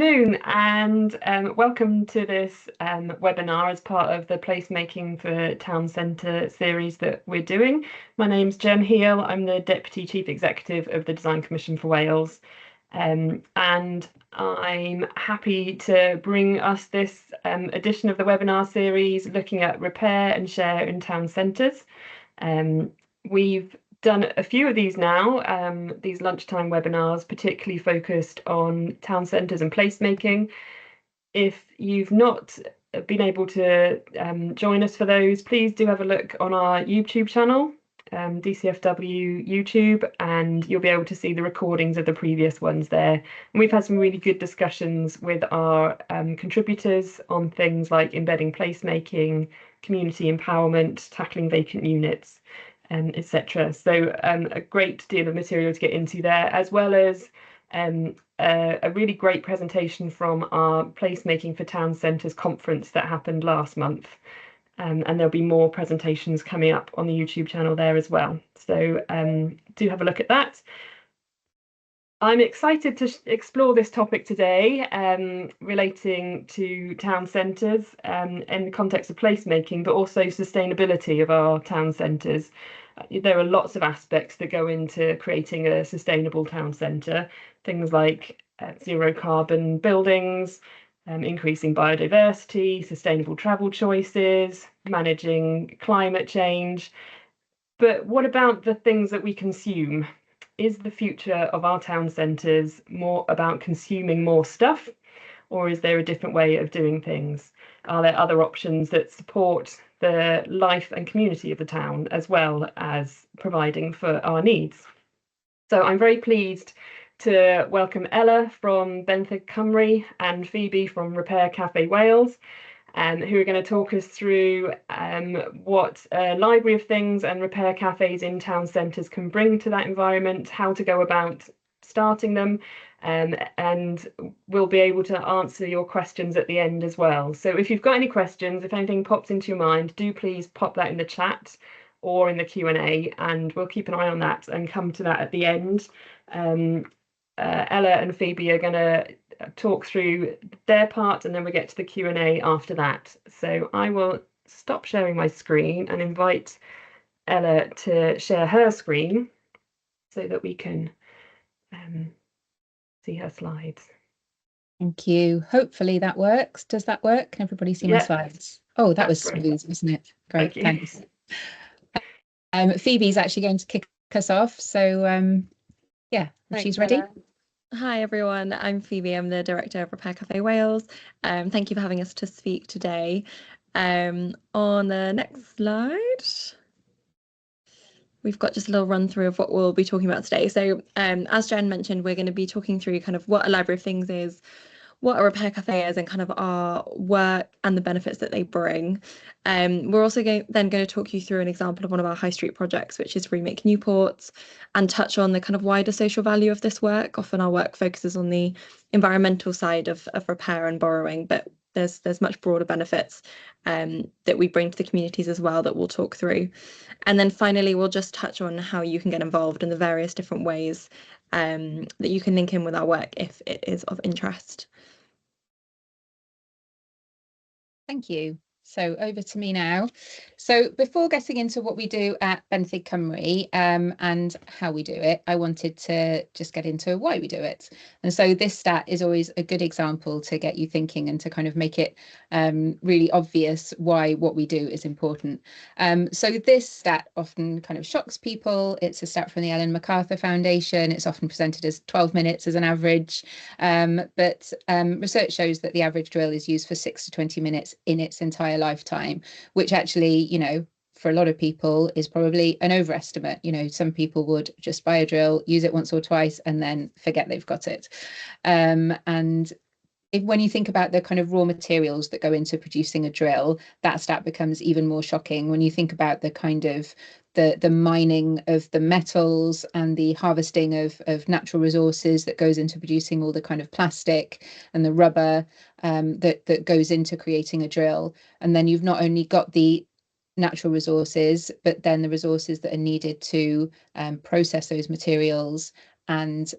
And welcome to this webinar as part of the Placemaking for Town Centre series that we're doing. My name's Jen Heal. I'm the Deputy Chief Executive of the Design Commission for Wales. And I'm happy to bring us this edition of the webinar series looking at repair and share in town centres. We've done a few of these now, these lunchtime webinars, particularly focused on town centres and placemaking. If you've not been able to join us for those, please do have a look on our YouTube channel, DCFW YouTube, and you'll be able to see the recordings of the previous ones there. And we've had some really good discussions with our contributors on things like embedding placemaking, community empowerment, tackling vacant units, etc. So a great deal of material to get into there, as well as a really great presentation from our Placemaking for Town Centres conference that happened last month. And there'll be more presentations coming up on the YouTube channel there as well. So do have a look at that. I'm excited to explore this topic today, relating to town centres in the context of placemaking, but also sustainability of our town centres. There are lots of aspects that go into creating a sustainable town centre, things like zero carbon buildings, increasing biodiversity, sustainable travel choices, managing climate change. But what about the things that we consume? Is the future of our town centres more about consuming more stuff, or is there a different way of doing things? Are there other options that support the life and community of the town, as well as providing for our needs? So I'm very pleased to welcome Ella from Benthyg Cymru and Phoebe from Repair Cafe Wales, who are going to talk us through what a library of things and repair cafes in town centres can bring to that environment, how to go about starting them, and we'll be able to answer your questions at the end as well. So if you've got any questions, if anything pops into your mind, do please pop that in the chat or in the Q&A, and we'll keep an eye on that and come to that at the end. Ella and Phoebe are going to talk through their part, and then we get to the Q&A after that. So I will stop sharing my screen and invite Ella to share her screen so that we can see her slides. Thank you. Hopefully that works. Does that work? Can everybody see my slides? Oh, that was smooth, wasn't it? Great, thanks. Phoebe's actually going to kick us off. So yeah, if she's ready. Ella. Hi everyone, I'm Phoebe. I'm the Director of Repair Cafe Wales. Thank you for having us to speak today. On the next slide, we've got just a little run through of what we'll be talking about today. So as Jen mentioned, we're going to be talking through kind of what a library of things is, what a repair cafe is, and kind of our work and the benefits that they bring. We're also going to talk you through an example of one of our high street projects, which is Remake Newport, and touch on the kind of wider social value of this work. Often our work focuses on the environmental side of repair and borrowing, but there's much broader benefits that we bring to the communities as well that we'll talk through. And then finally, we'll just touch on how you can get involved in the various different ways that you can link in with our work if it is of interest. Thank you. So over to me now. So before getting into what we do at Benthyg Cymru and how we do it, I wanted to just get into why we do it. And so this stat is always a good example to get you thinking and to kind of make it really obvious why what we do is important. So this stat often kind of shocks people. It's a stat from the Ellen MacArthur Foundation. It's often presented as 12 minutes as an average, but research shows that the average drill is used for 6 to 20 minutes in its entire lifetime, which actually, you know, for a lot of people is probably an overestimate. You know, some people would just buy a drill, use it once or twice, and then forget they've got it. And when you think about the kind of raw materials that go into producing a drill, that stat becomes even more shocking. When you think about the kind of the mining of the metals and the harvesting of natural resources that goes into producing all the kind of plastic and the rubber that goes into creating a drill. And then you've not only got the natural resources, but then the resources that are needed to process those materials and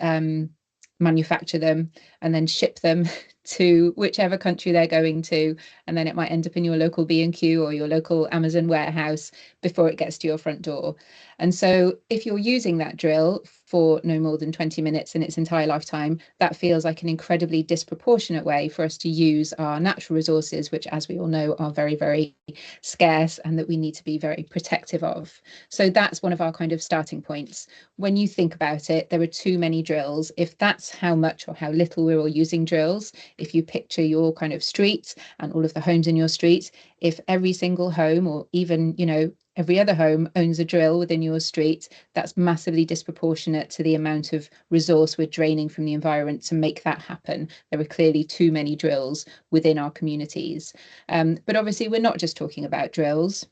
manufacture them and then ship them to whichever country they're going to, and then it might end up in your local B&Q or your local Amazon warehouse before it gets to your front door. And so if you're using that drill for no more than 20 minutes in its entire lifetime, that feels like an incredibly disproportionate way for us to use our natural resources, which, as we all know, are very, very scarce and that we need to be very protective of. So that's one of our kind of starting points. When you think about it, there are too many drills. If that's how much or how little we're all using drills, if you picture your kind of street and all of the homes in your street, if every single home, or even, you know, every other home owns a drill within your street, that's massively disproportionate to the amount of resource we're draining from the environment to make that happen. There are clearly too many drills within our communities. But obviously, we're not just talking about drills.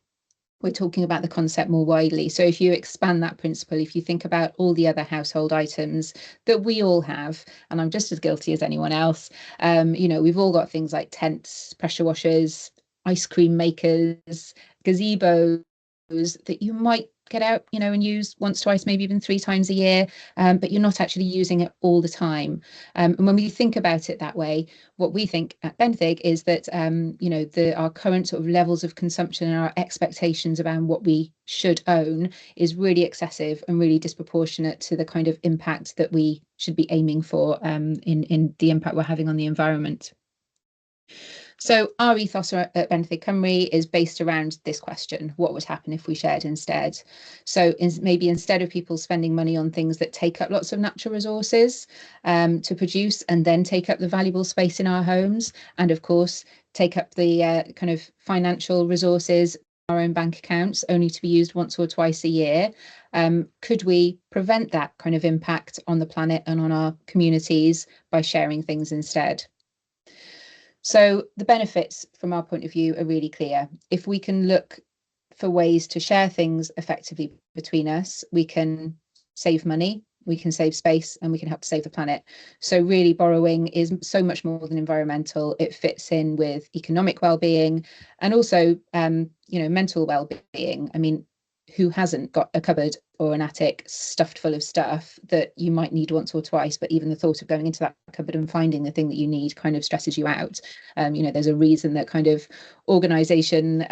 We're talking about the concept more widely. So if you expand that principle, if you think about all the other household items that we all have, and I'm just as guilty as anyone else, you know, we've all got things like tents, pressure washers, ice cream makers, gazebos that you might get out, you know, and use once, twice, maybe even 3 times a year, but you're not actually using it all the time. And when we think about it that way, what we think at Benthyg is that, you know, our current sort of levels of consumption and our expectations around what we should own is really excessive and really disproportionate to the kind of impact that we should be aiming for in the impact we're having on the environment. So our ethos at Benthyg Cymru is based around this question: what would happen if we shared instead? So maybe instead of people spending money on things that take up lots of natural resources to produce and then take up the valuable space in our homes, and of course take up the kind of financial resources, our own bank accounts, only to be used once or twice a year, could we prevent that kind of impact on the planet and on our communities by sharing things instead? So the benefits from our point of view are really clear. If we can look for ways to share things effectively between us, we can save money, we can save space, and we can help to save the planet. So really, borrowing is so much more than environmental. It fits in with economic well-being and also, you know, mental well-being. I mean, who hasn't got a cupboard or an attic stuffed full of stuff that you might need once or twice, but even the thought of going into that cupboard and finding the thing that you need kind of stresses you out. You know, there's a reason that kind of organization,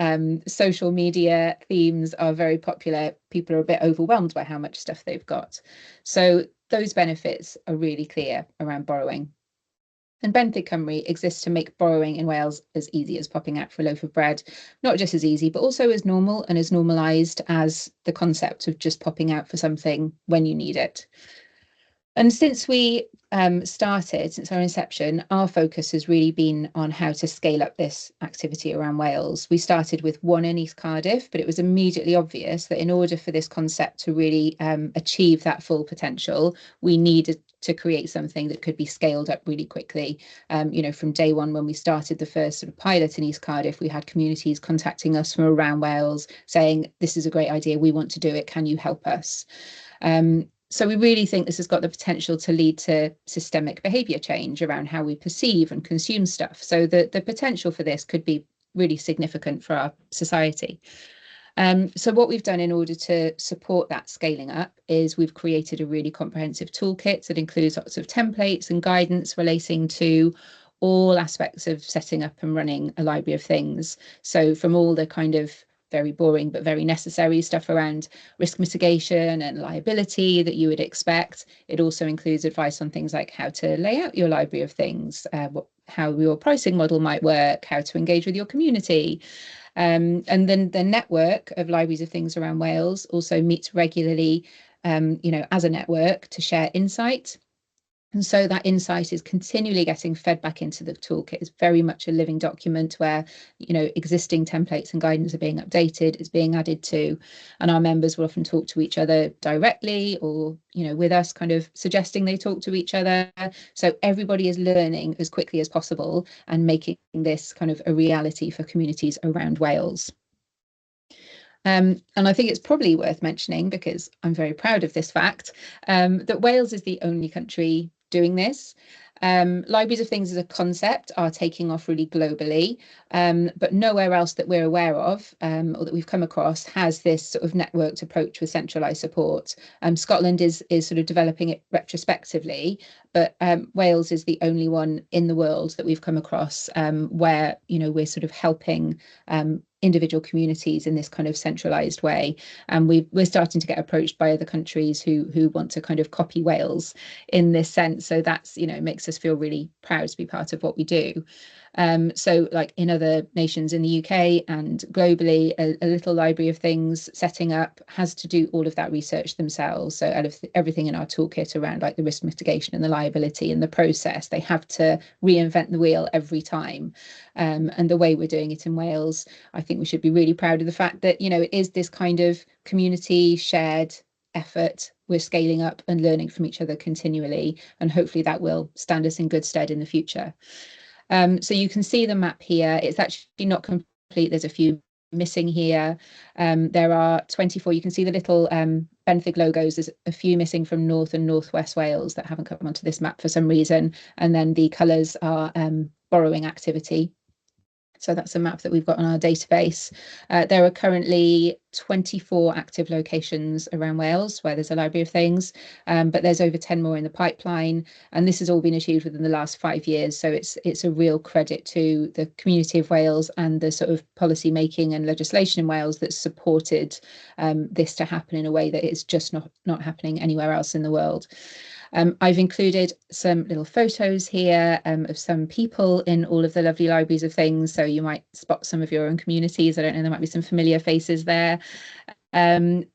social media themes are very popular. People are a bit overwhelmed by how much stuff they've got. So those benefits are really clear around borrowing. And Benthyg Cymru exists to make borrowing in Wales as easy as popping out for a loaf of bread. Not just as easy, but also as normal and as normalised as the concept of just popping out for something when you need it. And since we started, since our inception, our focus has really been on how to scale up this activity around Wales. We started with one in East Cardiff, but it was immediately obvious that in order for this concept to really achieve that full potential, we needed to create something that could be scaled up really quickly. You know, from day one, when we started the first sort of pilot in East Cardiff, we had communities contacting us from around Wales saying, this is a great idea, we want to do it, can you help us? So we really think this has got the potential to lead to systemic behaviour change around how we perceive and consume stuff. So the potential for this could be really significant for our society. So what we've done in order to support that scaling up is we've created a really comprehensive toolkit that includes lots of templates and guidance relating to all aspects of setting up and running a library of things. So from all the kind of very boring but very necessary stuff around risk mitigation and liability that you would expect. It also includes advice on things like how to lay out your library of things, how your pricing model might work, how to engage with your community. And then the network of libraries of things around Wales also meets regularly, you know, as a network to share insight. And so that insight is continually getting fed back into the toolkit. It's very much a living document where, you know, existing templates and guidance are being updated, it's being added to, and our members will often talk to each other directly or, you know, with us kind of suggesting they talk to each other. So everybody is learning as quickly as possible and making this kind of a reality for communities around Wales. And I think it's probably worth mentioning, because I'm very proud of this fact, that Wales is the only country doing this. Libraries of things as a concept are taking off really globally, but nowhere else that we're aware of or that we've come across has this sort of networked approach with centralised support. Scotland is sort of developing it retrospectively, but Wales is the only one in the world that we've come across where, you know, we're sort of helping individual communities in this kind of centralised way, and we're starting to get approached by other countries who want to kind of copy Wales in this sense. So that's, you know, makes us feel really proud to be part of what we do. So like in other nations in the UK and globally, a little library of things setting up has to do all of that research themselves. So out of everything in our toolkit around like the risk mitigation and the liability and the process, they have to reinvent the wheel every time. And the way we're doing it in Wales, I think we should be really proud of the fact that, you know, it is this kind of community shared effort. We're scaling up and learning from each other continually, and hopefully that will stand us in good stead in the future. So you can see the map here. It's actually not complete. There's a few missing here. There are 24. You can see the little Benthyg logos. There's a few missing from North and Northwest Wales that haven't come onto this map for some reason. And then the colours are borrowing activity. So that's a map that we've got on our database. There are currently 24 active locations around Wales where there's a library of things, but there's over 10 more in the pipeline. And this has all been achieved within the last 5 years. So it's a real credit to the community of Wales and the sort of policy making and legislation in Wales that supported this to happen in a way that it's just not happening anywhere else in the world. I've included some little photos here of some people in all of the lovely libraries of things. So you might spot some of your own communities. I don't know, there might be some familiar faces there. And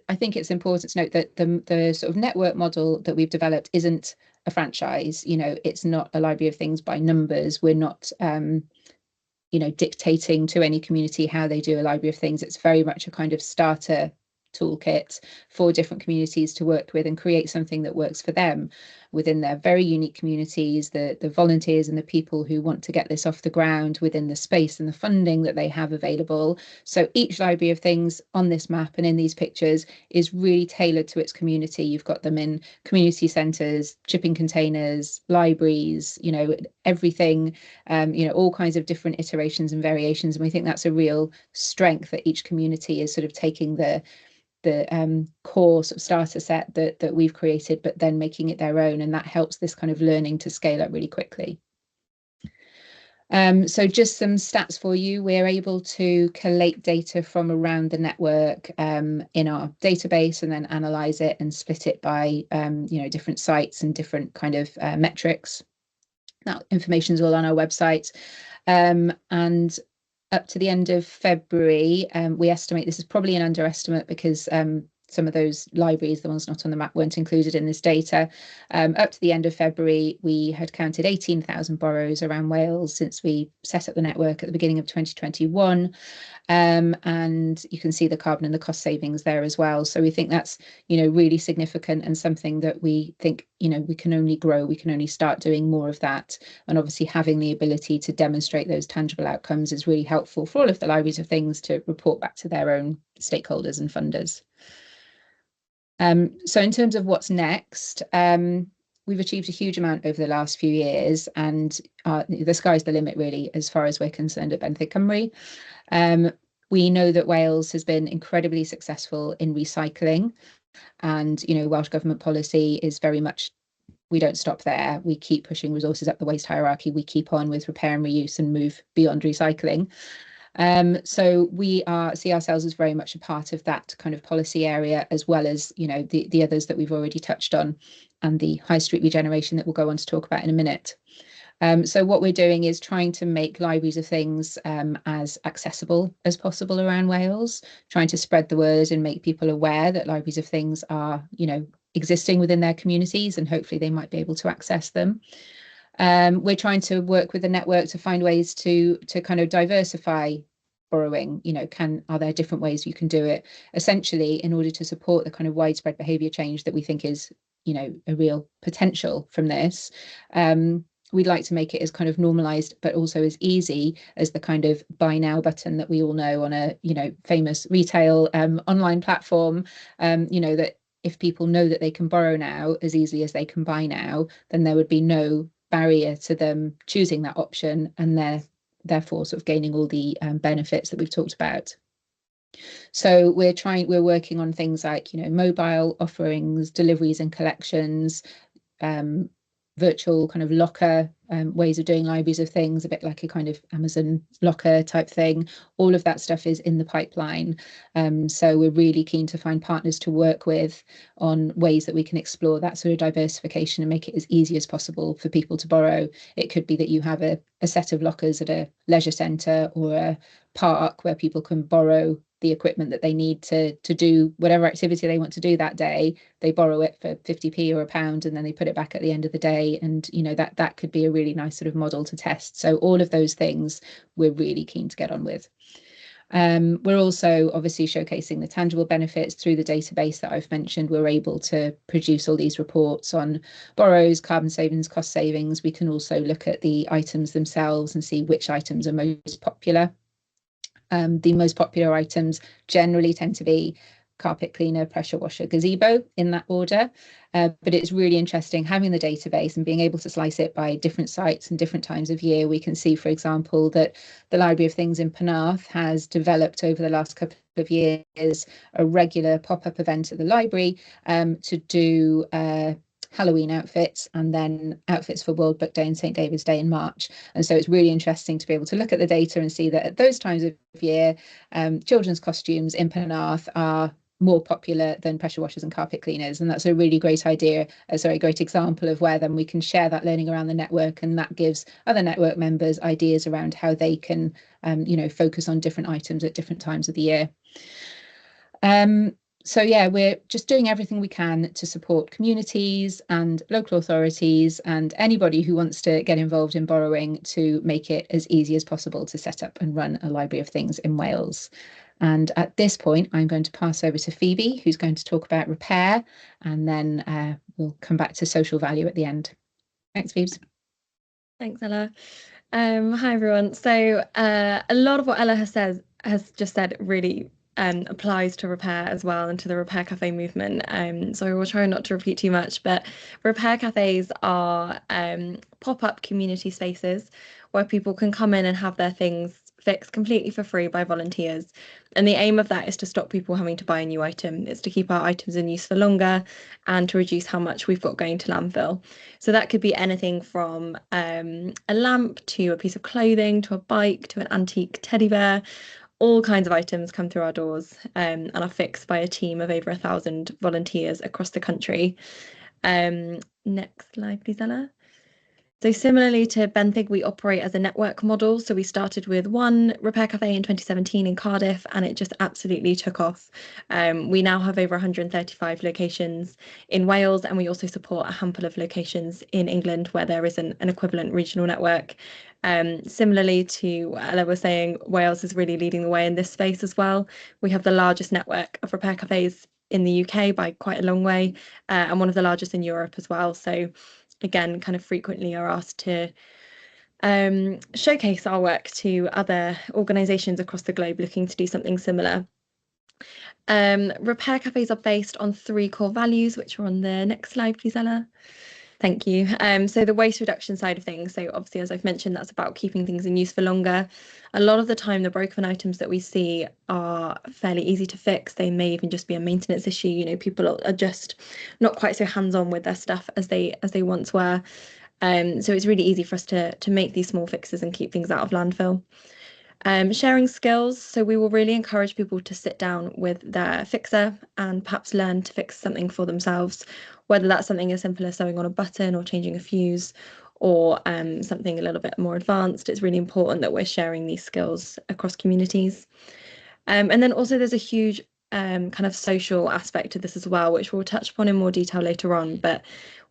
I think it's important to note that the sort of network model that we've developed isn't a franchise. You know, it's not a library of things by numbers. We're not you know, dictating to any community how they do a library of things. It's very much a kind of starter toolkit for different communities to work with and create something that works for them within their very unique communities, the volunteers and the people who want to get this off the ground within the space and the funding that they have available. So each library of things on this map and in these pictures is really tailored to its community. You've got them in community centres, shipping containers, libraries, you know, everything, you know, all kinds of different iterations and variations. And we think that's a real strength, that each community is sort of taking the core sort of starter set that we've created, but then making it their own, and that helps this kind of learning to scale up really quickly. So just some stats for you. We're able to collate data from around the network in our database and then analyze it and split it by you know, different sites and different kind of metrics. That information is all on our website. And up to the end of February, we estimate, this is probably an underestimate because some of those libraries, the ones not on the map, weren't included in this data. Up to the end of February, we had counted 18,000 borrows around Wales since we set up the network at the beginning of 2021. And you can see the carbon and the cost savings there as well. So we think that's, you know, really significant and something that we think, you know, we can only grow, we can only start doing more of that. And obviously having the ability to demonstrate those tangible outcomes is really helpful for all of the libraries of things to report back to their own stakeholders and funders. So in terms of what's next, we've achieved a huge amount over the last few years, and the sky's the limit really as far as we're concerned at Benthyg Cymru. We know that Wales has been incredibly successful in recycling, and you know, Welsh Government policy is very much, we don't stop there. We keep pushing resources up the waste hierarchy. We keep on with repair and reuse and move beyond recycling. So we see ourselves as very much a part of that kind of policy area, as well as, you know, the others that we've already touched on, and the high street regeneration that we'll go on to talk about in a minute. So what we're doing is trying to make libraries of things as accessible as possible around Wales, trying to spread the word and make people aware that libraries of things are, you know, existing within their communities, and hopefully they might be able to access them. We're trying to work with the network to find ways to kind of diversify borrowing. You know, are there different ways you can do it, essentially in order to support the kind of widespread behaviour change that we think is, you know, a real potential from this. We'd like to make it as kind of normalised, but also as easy as the kind of buy now button that we all know on a, you know, famous retail online platform, you know, that if people know that they can borrow now as easily as they can buy now, then there would be no barrier to them choosing that option, and therefore sort of gaining all the benefits that we've talked about. So we're working on things like, mobile offerings, deliveries and collections, virtual kind of locker ways of doing libraries of things, a bit like a kind of Amazon locker type thing. All of that stuff is in the pipeline. So we're really keen to find partners to work with on ways that we can explore that sort of diversification and make it as easy as possible for people to borrow. It could be that you have a set of lockers at a leisure centre or a park where people can borrow the equipment that they need to do whatever activity they want to do that day. They borrow it for 50p or £1, and then they put it back at the end of the day. And that could be a really nice sort of model to test. So all of those things we're really keen to get on with. We're also obviously showcasing the tangible benefits through the database that I've mentioned. We're able to produce all these reports on borrows, carbon savings, cost savings. We can also look at the items themselves and see which items are most popular. The most popular items generally tend to be carpet cleaner, pressure washer, gazebo, in that order. But it's really interesting having the database and being able to slice it by different sites and different times of year. We can see, for example, that the Library of Things in Penarth has developed over the last couple of years a regular pop-up event at the library to do Halloween outfits and then outfits for World Book Day and St. David's Day in March. And so it's really interesting to be able to look at the data and see that at those times of year, children's costumes in Penarth are more popular than pressure washers and carpet cleaners. And that's a really great great example of where then we can share that learning around the network, and that gives other network members ideas around how they can focus on different items at different times of the year. So yeah, we're just doing everything we can to support communities and local authorities and anybody who wants to get involved in borrowing to make it as easy as possible to set up and run a Library of Things in Wales. And at this point, I'm going to pass over to Phoebe, who's going to talk about repair, and then we'll come back to social value at the end. Thanks, Phoebe. Thanks, Ella. Hi, everyone. So a lot of what Ella has just said really applies to repair as well, and to the Repair Cafe movement. So I will try not to repeat too much, but repair cafes are pop-up community spaces where people can come in and have their things fixed completely for free by volunteers. And the aim of that is to stop people having to buy a new item. It's to keep our items in use for longer and to reduce how much we've got going to landfill. So that could be anything from a lamp to a piece of clothing to a bike to an antique teddy bear. All kinds of items come through our doors and are fixed by a team of over 1,000 volunteers across the country. Next slide, please, Ella. So similarly to Benthyg, we operate as a network model. So we started with one repair cafe in 2017 in Cardiff, and it just absolutely took off. We now have over 135 locations in Wales, and we also support a handful of locations in England where there isn't an equivalent regional network. Similarly to what Ella was saying, Wales is really leading the way in this space as well. We have the largest network of repair cafes in the UK by quite a long way, and one of the largest in Europe as well. So again, kind of frequently are asked to showcase our work to other organisations across the globe looking to do something similar. Repair cafes are based on 3 core values, which are on the next slide, please, Ella. Thank you. So the waste reduction side of things, so obviously, as I've mentioned, that's about keeping things in use for longer. A lot of the time, the broken items that we see are fairly easy to fix. They may even just be a maintenance issue. People are just not quite so hands-on with their stuff as they once were. So it's really easy for us to make these small fixes and keep things out of landfill. Sharing skills, so we will really encourage people to sit down with their fixer and perhaps learn to fix something for themselves, whether that's something as simple as sewing on a button or changing a fuse, or something a little bit more advanced. It's really important that we're sharing these skills across communities. And then also there's a huge kind of social aspect to this as well, which we'll touch upon in more detail later on. But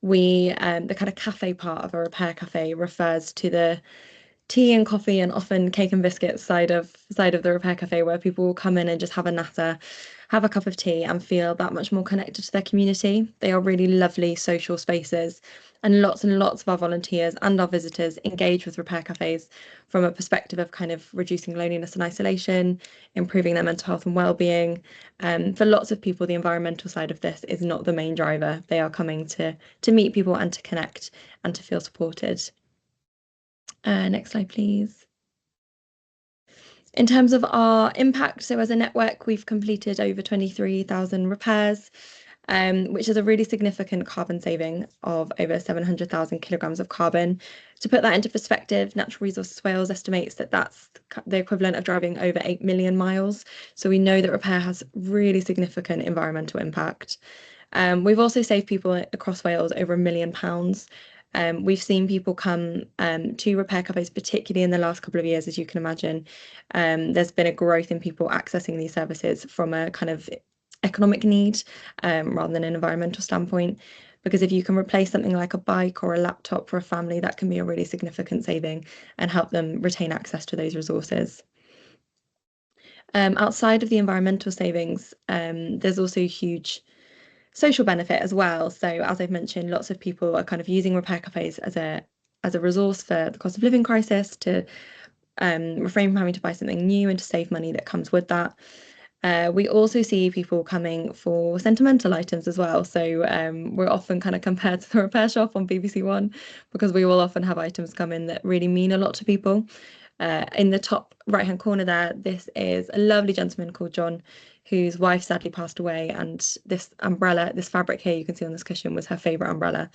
the kind of cafe part of a repair cafe refers to the tea and coffee and often cake and biscuits side of the repair cafe, where people will come in and just have a natter, have a cup of tea and feel that much more connected to their community. They are really lovely social spaces, and lots of our volunteers and our visitors engage with repair cafes from a perspective of kind of reducing loneliness and isolation, improving their mental health and well-being. For lots of people, the environmental side of this is not the main driver. They are coming to meet people and to connect and to feel supported. Next slide, please. In terms of our impact, so as a network, we've completed over 23,000 repairs, which is a really significant carbon saving of over 700,000 kilograms of carbon. To put that into perspective, Natural Resources Wales estimates that that's the equivalent of driving over 8 million miles. So we know that repair has really significant environmental impact. We've also saved people across Wales over £1 million. We've seen people come to repair cafes, particularly in the last couple of years, as you can imagine. There's been a growth in people accessing these services from a kind of economic need rather than an environmental standpoint. Because if you can replace something like a bike or a laptop for a family, that can be a really significant saving and help them retain access to those resources. Outside of the environmental savings, there's also huge social benefit as well. So as I've mentioned, lots of people are kind of using repair cafes as a resource for the cost of living crisis, to refrain from having to buy something new and to save money that comes with that. We also see people coming for sentimental items as well. So we're often kind of compared to the repair shop on BBC One, because we will often have items come in that really mean a lot to people. In the top right-hand corner there, this is a lovely gentleman called John, whose wife sadly passed away, and this umbrella, this fabric here you can see on this cushion, was her favourite umbrella,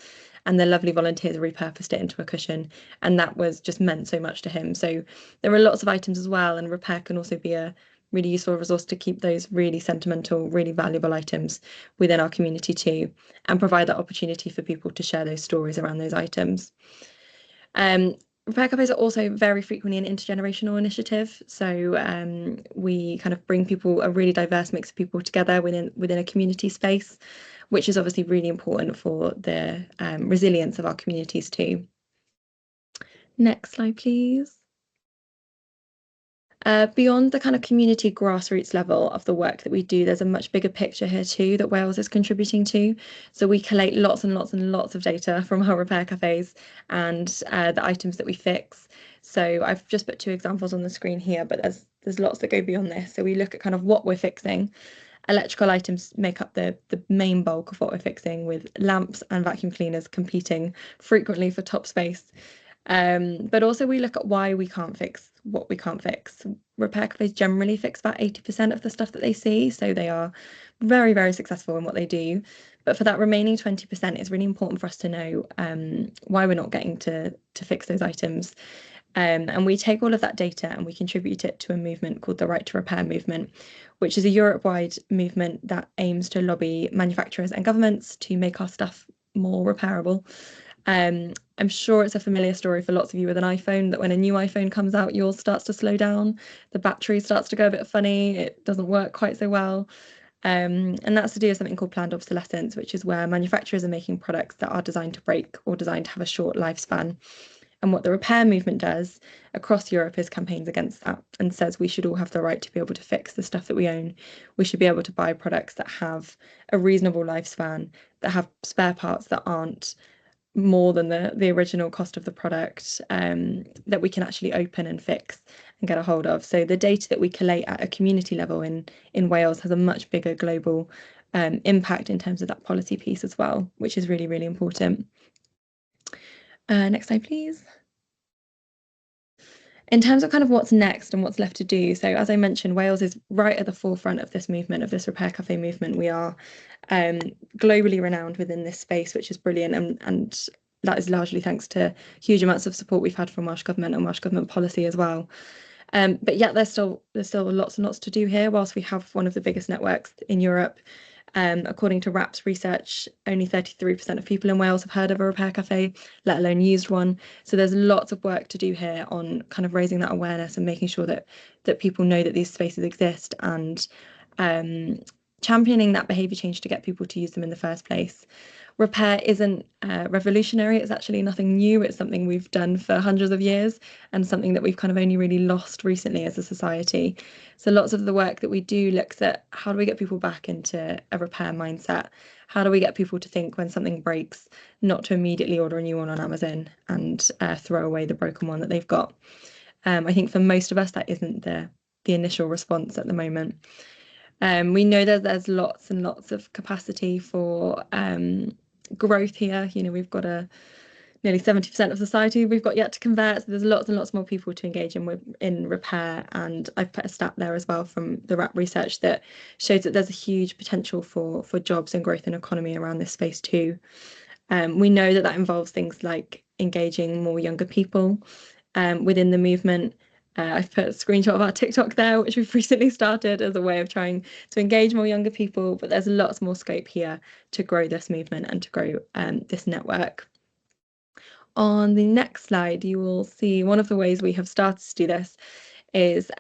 and the lovely volunteers repurposed it into a cushion, and that was just meant so much to him. So there are lots of items as well, and repair can also be a really useful resource to keep those really sentimental, really valuable items within our community too, and provide that opportunity for people to share those stories around those items. Repair cafes are also very frequently an intergenerational initiative. So we kind of bring people, a really diverse mix of people together within a community space, which is obviously really important for the resilience of our communities too. Next slide, please. Beyond the kind of community grassroots level of the work that we do, there's a much bigger picture here too that Wales is contributing to. So we collate lots and lots of data from our repair cafes and the items that we fix. So I've just put 2 examples on the screen here, but there's lots that go beyond this. So we look at kind of what we're fixing. Electrical items make up the main bulk of what we're fixing, with lamps and vacuum cleaners competing frequently for top space. But also we look at why we can't fix what we can't fix. Repair cafes generally fix about 80% of the stuff that they see, so they are very, very successful in what they do. But for that remaining 20%, it's really important for us to know why we're not getting to fix those items. And we take all of that data and we contribute it to a movement called the Right to Repair movement, which is a Europe-wide movement that aims to lobby manufacturers and governments to make our stuff more repairable. I'm sure it's a familiar story for lots of you with an iPhone, that when a new iPhone comes out, yours starts to slow down, the battery starts to go a bit funny, it doesn't work quite so well. And that's to do with something called planned obsolescence, which is where manufacturers are making products that are designed to break or designed to have a short lifespan. And what the repair movement does across Europe is campaigns against that, and says we should all have the right to be able to fix the stuff that we own. We should be able to buy products that have a reasonable lifespan, that have spare parts that aren't more than the original cost of the product, that we can actually open and fix and get a hold of. So the data that we collate at a community level in Wales has a much bigger global impact in terms of that policy piece as well, which is really, really important. Next slide, please. In terms of kind of what's next and what's left to do, so as I mentioned, Wales is right at the forefront of this movement, of this repair cafe movement. We are globally renowned within this space, which is brilliant, and that is largely thanks to huge amounts of support we've had from Welsh Government and Welsh Government policy as well. But yet there's still lots and lots to do here. Whilst we have one of the biggest networks in Europe, according to RAP's research, only 33% of people in Wales have heard of a repair cafe, let alone used one. So there's lots of work to do here on kind of raising that awareness and making sure that people know that these spaces exist, and championing that behaviour change to get people to use them in the first place. repair isn't revolutionary. It's actually nothing new. It's something we've done for hundreds of years and something that we've kind of only really lost recently as a society. So lots of the work that we do looks at how do we get people back into a repair mindset? How do we get people to think when something breaks, not to immediately order a new one on Amazon and throw away the broken one that they've got? I think for most of us, that isn't the initial response at the moment. We know that there's lots and lots of capacity for growth here. You know, we've got nearly 70% of society we've got yet to convert. So there's lots and lots more people to engage in repair. And I've put a stat there as well from the RAP research that shows that there's a huge potential for jobs and growth in economy around this space too. We know that involves things like engaging more younger people within the movement. I've put a screenshot of our TikTok there, which we've recently started as a way of trying to engage more younger people, but there's lots more scope here to grow this movement and to grow this network. On the next slide, you will see one of the ways we have started to do this is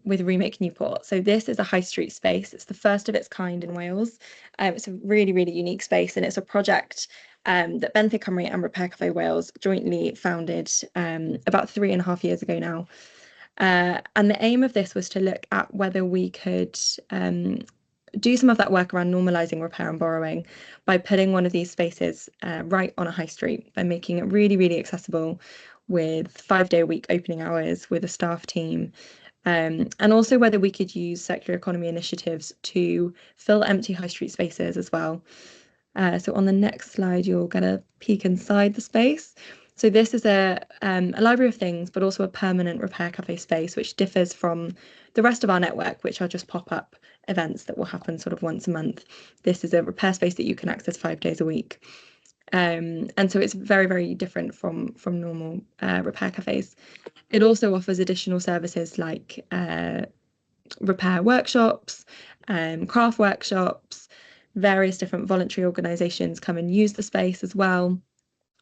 with Remake Newport. So this is a high street space. It's the first of its kind in Wales. It's a really, really unique space, and it's a project that Benthyg Cymru and Repair Cafe Wales jointly founded about 3.5 years ago now. And the aim of this was to look at whether we could do some of that work around normalising repair and borrowing by putting one of these spaces right on a high street, by making it really, really accessible with 5-day-a-week opening hours with a staff team. And also whether we could use circular economy initiatives to fill empty high street spaces as well. So on the next slide, you'll get a peek inside the space. So this is a library of things, but also a permanent repair cafe space, which differs from the rest of our network, which are just pop-up events that will happen sort of once a month. This is a repair space that you can access 5 days a week. And so it's very, very different from normal repair cafes. It also offers additional services like repair workshops, craft workshops, various different voluntary organisations come and use the space as well.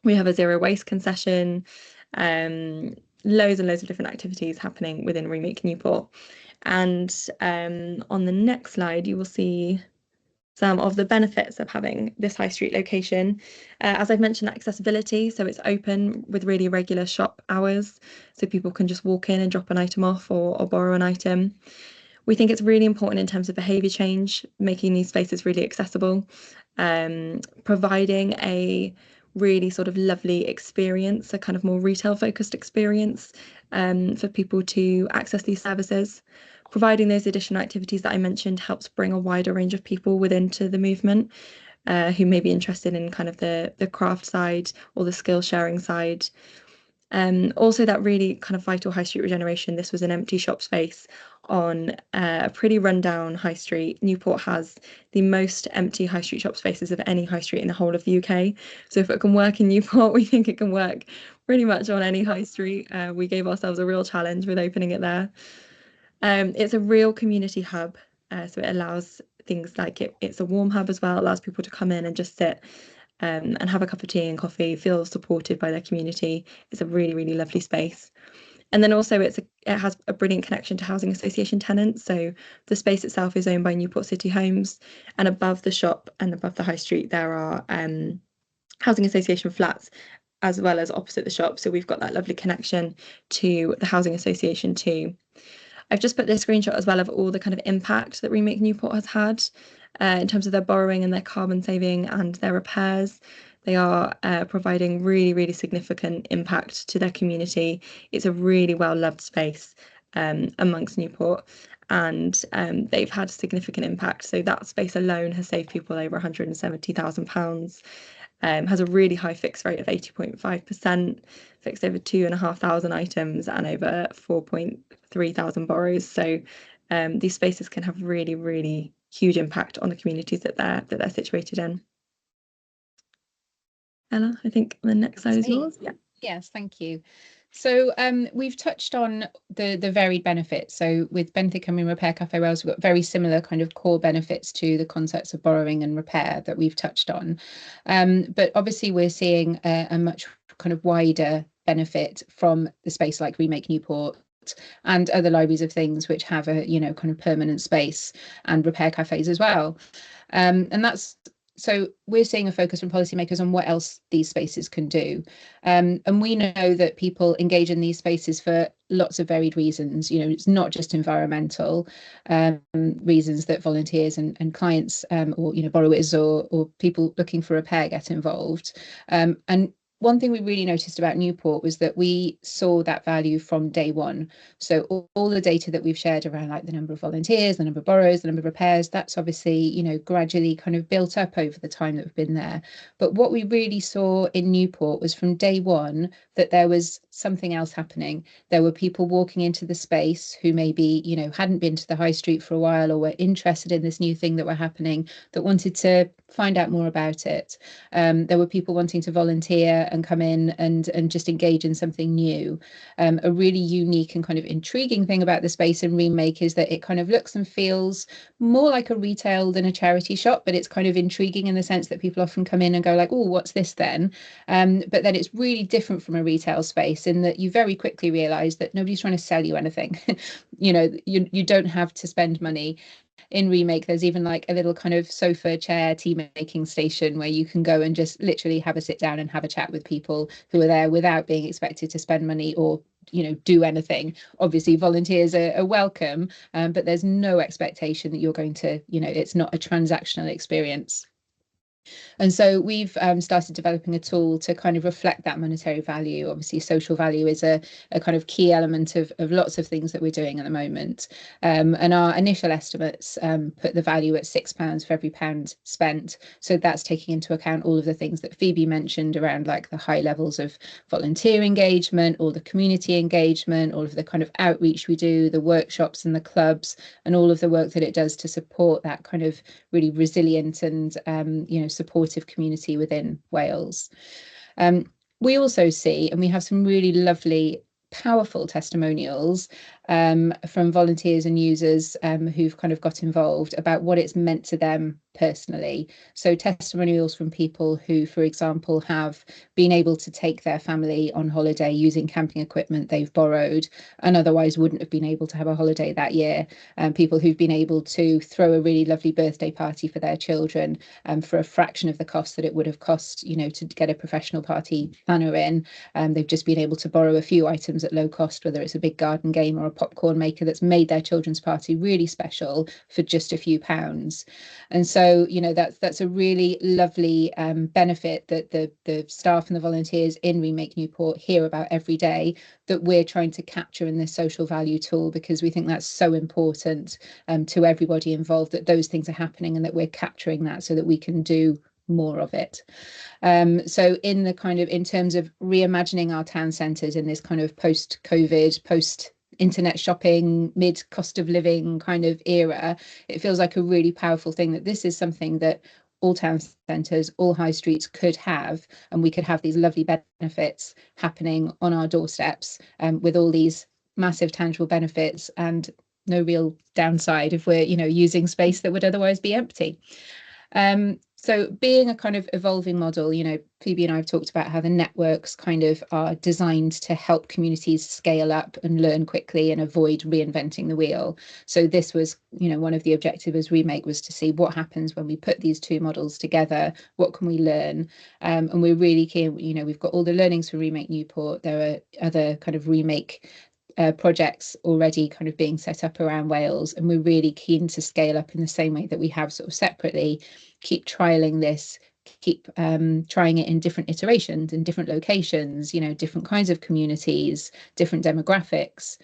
We have a zero waste concession, loads and loads of different activities happening within Remake Newport. And on the next slide, you will see some of the benefits of having this high street location. As I've mentioned, accessibility, so it's open with really regular shop hours, so people can just walk in and drop an item off or borrow an item. We think it's really important in terms of behaviour change, making these spaces really accessible, providing a really sort of lovely experience, a kind of more retail focused experience for people to access these services. Providing those additional activities that I mentioned helps bring a wider range of people within the movement who may be interested in kind of the craft side or the skill sharing side. Also that really kind of vital high street regeneration. This was an empty shop space on a pretty rundown high street. Newport has the most empty high street shop spaces of any high street in the whole of the UK. So if it can work in Newport, we think it can work pretty much on any high street. We gave ourselves a real challenge with opening it there. It's a real community hub, so it allows things like it's a warm hub as well. It allows people to come in and just sit and have a cup of tea and coffee, feel supported by their community. It's a really, really lovely space. And then also it has a brilliant connection to housing association tenants. So the space itself is owned by Newport City Homes, and above the shop and above the high street there are housing association flats as well as opposite the shop. So we've got that lovely connection to the housing association too. I've just put this screenshot as well of all the kind of impact that Remake Newport has had in terms of their borrowing and their carbon saving and their repairs. They are providing really, really significant impact to their community. It's a really well-loved space amongst Newport, and they've had significant impact. So that space alone has saved people over £170,000. Has a really high fix rate of 80.5%, fixed over 2,500 items and over 4,300 borrows. So these spaces can have really, really huge impact on the communities that they're situated in. Ella, I think the next slide is yours. Yeah. Yes, thank you. So we've touched on the varied benefits. So with Benthyg Cymru and Repair Cafe Wales, we've got very similar kind of core benefits to the concepts of borrowing and repair that we've touched on. But obviously we're seeing a much kind of wider benefit from the space like Remake Newport and other libraries of things which have a kind of permanent space and repair cafes as well. And that's So we're seeing a focus from policymakers on what else these spaces can do. And we know that people engage in these spaces for lots of varied reasons. You know, it's not just environmental reasons that volunteers and clients or, you know, borrowers or people looking for repair get involved. And one thing we really noticed about Newport was that we saw that value from day one. So all the data that we've shared around like the number of volunteers, the number of borrowers, the number of repairs, that's obviously, you know, gradually kind of built up over the time that we've been there. But what we really saw in Newport was from day one that there was something else happening. There were people walking into the space who maybe, you know, hadn't been to the high street for a while or were interested in this new thing that were happening, that wanted to find out more about it. There were people wanting to volunteer and come in and just engage in something new. A really unique and kind of intriguing thing about the space in Remake is that it kind of looks and feels more like a retail than a charity shop, but it's kind of intriguing in the sense that people often come in and go like, oh, what's this then? But then it's really different from a retail space in that you very quickly realize that nobody's trying to sell you anything. You know, you don't have to spend money. In Remake, there's even like a little kind of sofa chair tea making station where you can go and just literally have a sit down and have a chat with people who are there without being expected to spend money or, you know, do anything. Obviously volunteers are welcome, but there's no expectation that you're going to, you know, it's not a transactional experience. And so we've started developing a tool to kind of reflect that monetary value. Obviously, social value is a kind of key element of lots of things that we're doing at the moment. And our initial estimates put the value at £6 for every pound spent. So that's taking into account all of the things that Phoebe mentioned around like the high levels of volunteer engagement, all the community engagement, all of the kind of outreach we do, the workshops and the clubs, and all of the work that it does to support that kind of really resilient and, you know, supportive community within Wales. We also see, and we have some really lovely, powerful testimonials from volunteers and users who've kind of got involved about what it's meant to them personally. So testimonials from people who, for example, have been able to take their family on holiday using camping equipment they've borrowed and otherwise wouldn't have been able to have a holiday that year. People who've been able to throw a really lovely birthday party for their children for a fraction of the cost that it would have cost, you know, to get a professional party planner in. They've just been able to borrow a few items at low cost, whether it's a big garden game or a popcorn maker that's made their children's party really special for just a few pounds. And so, you know, that's a really lovely benefit that the staff and the volunteers in Remake Newport hear about every day, that we're trying to capture in this social value tool, because we think that's so important to everybody involved, that those things are happening and that we're capturing that so that we can do more of it. So in the kind of, in terms of reimagining our town centres in this kind of post-COVID, post-internet shopping, mid-cost of living kind of era, it feels like a really powerful thing that this is something that all town centres, all high streets could have, and we could have these lovely benefits happening on our doorsteps with all these massive tangible benefits and no real downside if we're, you know, using space that would otherwise be empty. So being a kind of evolving model, you know, Phoebe and I have talked about how the networks kind of are designed to help communities scale up and learn quickly and avoid reinventing the wheel. So this was, you know, one of the objectives as Remake was to see what happens when we put these two models together, what can we learn? And we're really keen, you know, we've got all the learnings for Remake Newport. There are other kind of Remake projects already kind of being set up around Wales, and we're really keen to scale up in the same way that we have sort of separately, keep trialing this, keep trying it in different iterations in different locations, you know, different kinds of communities, different demographics.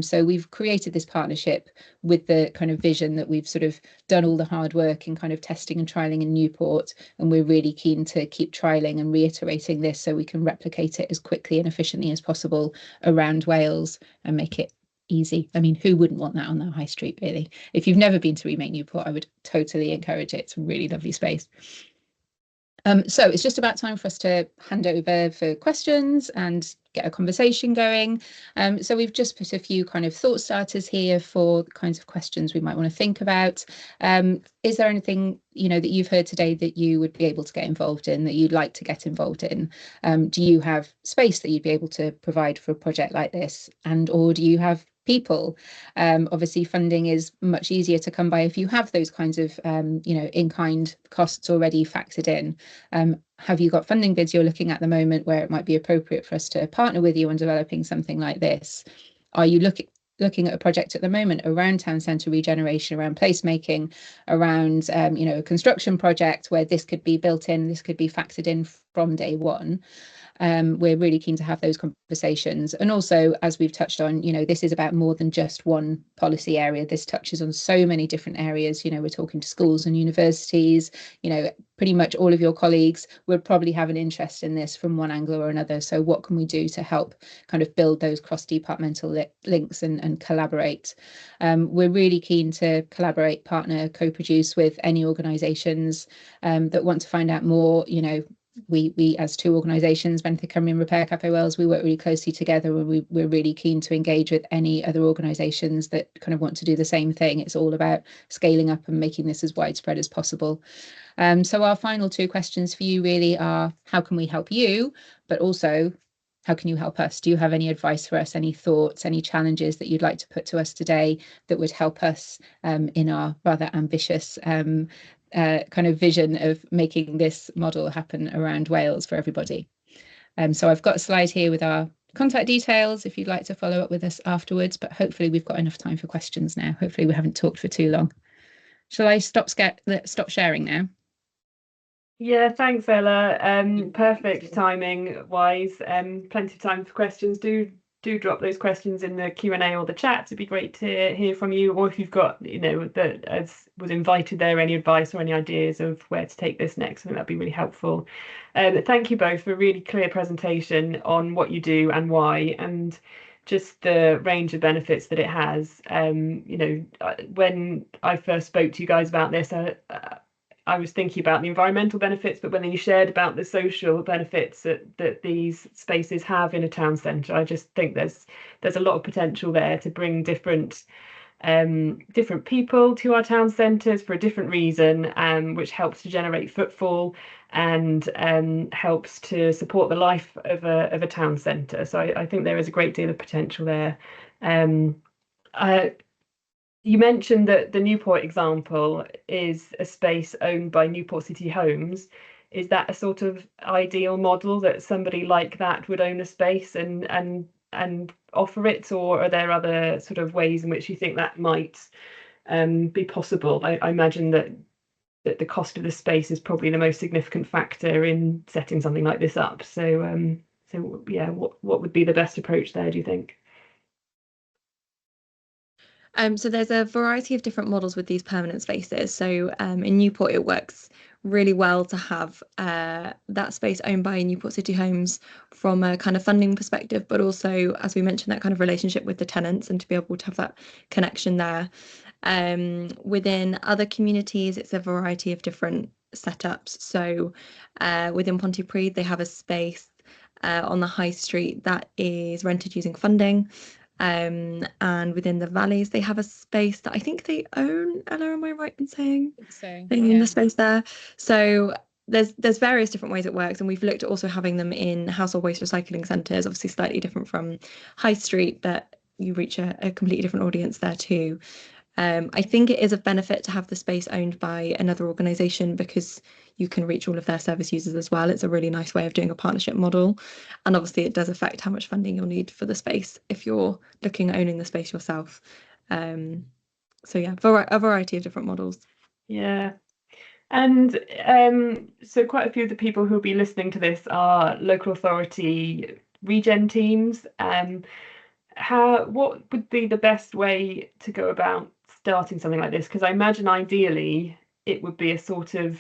So we've created this partnership with the kind of vision that we've sort of done all the hard work in kind of testing and trialing in Newport, and we're really keen to keep trialing and reiterating this so we can replicate it as quickly and efficiently as possible around Wales and make it easy. I mean, who wouldn't want that on their high street, really? If you've never been to Remake Newport, I would totally encourage it. It's a really lovely space. So it's just about time for us to hand over for questions and get a conversation going. So we've just put a few kind of thought starters here for the kinds of questions we might want to think about. Is there anything, you know, that you've heard today that you would be able to get involved in, that you'd like to get involved in? Do you have space that you'd be able to provide for a project like this? And or do you have people. Obviously, funding is much easier to come by if you have those kinds of in-kind costs already factored in. Have you got funding bids you're looking at the moment where it might be appropriate for us to partner with you on developing something like this? Are you looking at a project at the moment around town centre regeneration, around placemaking, around a construction project where this could be built in, this could be factored in from day one? We're really keen to have those conversations. And also, as we've touched on, this is about more than just one policy area. This touches on so many different areas. We're talking to schools and universities, pretty much all of your colleagues would probably have an interest in this from one angle or another. So what can we do to help kind of build those cross-departmental links and collaborate? We're really keen to collaborate, partner, co-produce with any organisations that want to find out more. We as two organisations, Benthyg Cymru and Repair Cafe Wales, we work really closely together, and we're really keen to engage with any other organisations that kind of want to do the same thing. It's all about scaling up and making this as widespread as possible. So our final two questions for you really are, how can we help you? But also, how can you help us? Do you have any advice for us, any thoughts, any challenges that you'd like to put to us today that would help us in our rather ambitious kind of vision of making this model happen around Wales for everybody? So I've got a slide here with our contact details if you'd like to follow up with us afterwards, but hopefully we've got enough time for questions now. Hopefully we haven't talked for too long. Shall I stop sharing now? Yeah, thanks, Ella. Perfect timing wise. Plenty of time for questions. Do drop those questions in the Q&A or the chat. It'd be great to hear from you, or if you've got, that as was invited there, any advice or any ideas of where to take this next. I think that'd be really helpful. Thank you both for a really clear presentation on what you do and why, and just the range of benefits that it has. When I first spoke to you guys about this, I was thinking about the environmental benefits, but when you shared about the social benefits that these spaces have in a town centre, I just think there's a lot of potential there to bring different people to our town centres for a different reason, which helps to generate footfall and helps to support the life of a town centre. So I think there is a great deal of potential there. You mentioned that the Newport example is a space owned by Newport City Homes. Is that a sort of ideal model that somebody like that would own a space and offer it, or are there other sort of ways in which you think that might be possible? I imagine that the cost of the space is probably the most significant factor in setting something like this up. So yeah, what would be the best approach there, do you think? So there's a variety of different models with these permanent spaces. So in Newport, it works really well to have that space owned by Newport City Homes from a kind of funding perspective, but also, as we mentioned, that kind of relationship with the tenants and to be able to have that connection there. Within other communities, it's a variety of different setups. So within Pontypridd, they have a space on the high street that is rented using funding. And within the valleys, they have a space that I think they own. Ella, am I right in saying? So They own the space there. So there's various different ways it works, and we've looked at also having them in household waste recycling centres, obviously slightly different from high street, but you reach a completely different audience there too. I think it is of benefit to have the space owned by another organisation because you can reach all of their service users as well. It's a really nice way of doing a partnership model. And obviously it does affect how much funding you'll need for the space if you're looking at owning the space yourself. So yeah, a variety of different models. Yeah. And so quite a few of the people who'll be listening to this are local authority regen teams. What would be the best way to go about starting something like this? Because I imagine ideally it would be a sort of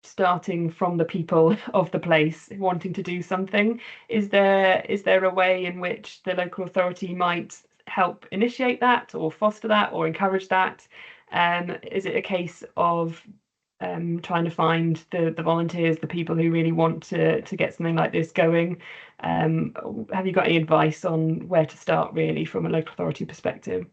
starting from the people of the place wanting to do something. Is there a way in which the local authority might help initiate that or foster that or encourage that? Is it a case of trying to find the volunteers, the people who really want to get something like this going? Have you got any advice on where to start really from a local authority perspective?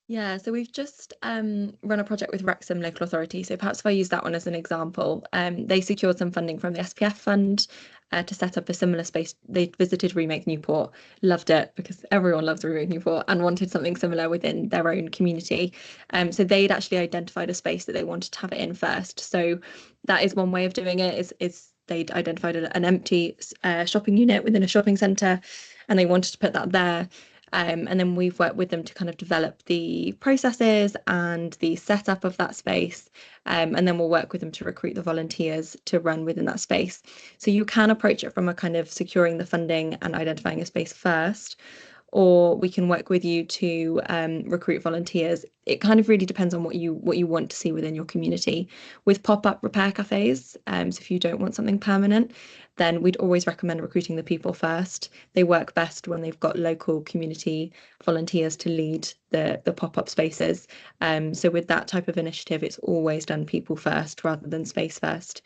Yeah, so we've just run a project with Wrexham Local Authority. So perhaps if I use that one as an example, they secured some funding from the SPF fund to set up a similar space. They visited Remake Newport, loved it because everyone loves Remake Newport, and wanted something similar within their own community. So they'd actually identified a space that they wanted to have it in first. So that is one way of doing it, is they'd identified an empty shopping unit within a shopping centre, and they wanted to put that there. And then we've worked with them to kind of develop the processes and the setup of that space. And then we'll work with them to recruit the volunteers to run within that space. So you can approach it from a kind of securing the funding and identifying a space first, or we can work with you to recruit volunteers. It kind of really depends on what you want to see within your community. With pop-up repair cafes, so if you don't want something permanent, then we'd always recommend recruiting the people first. They work best when they've got local community volunteers to lead the pop-up spaces. So with that type of initiative, it's always done people first rather than space first.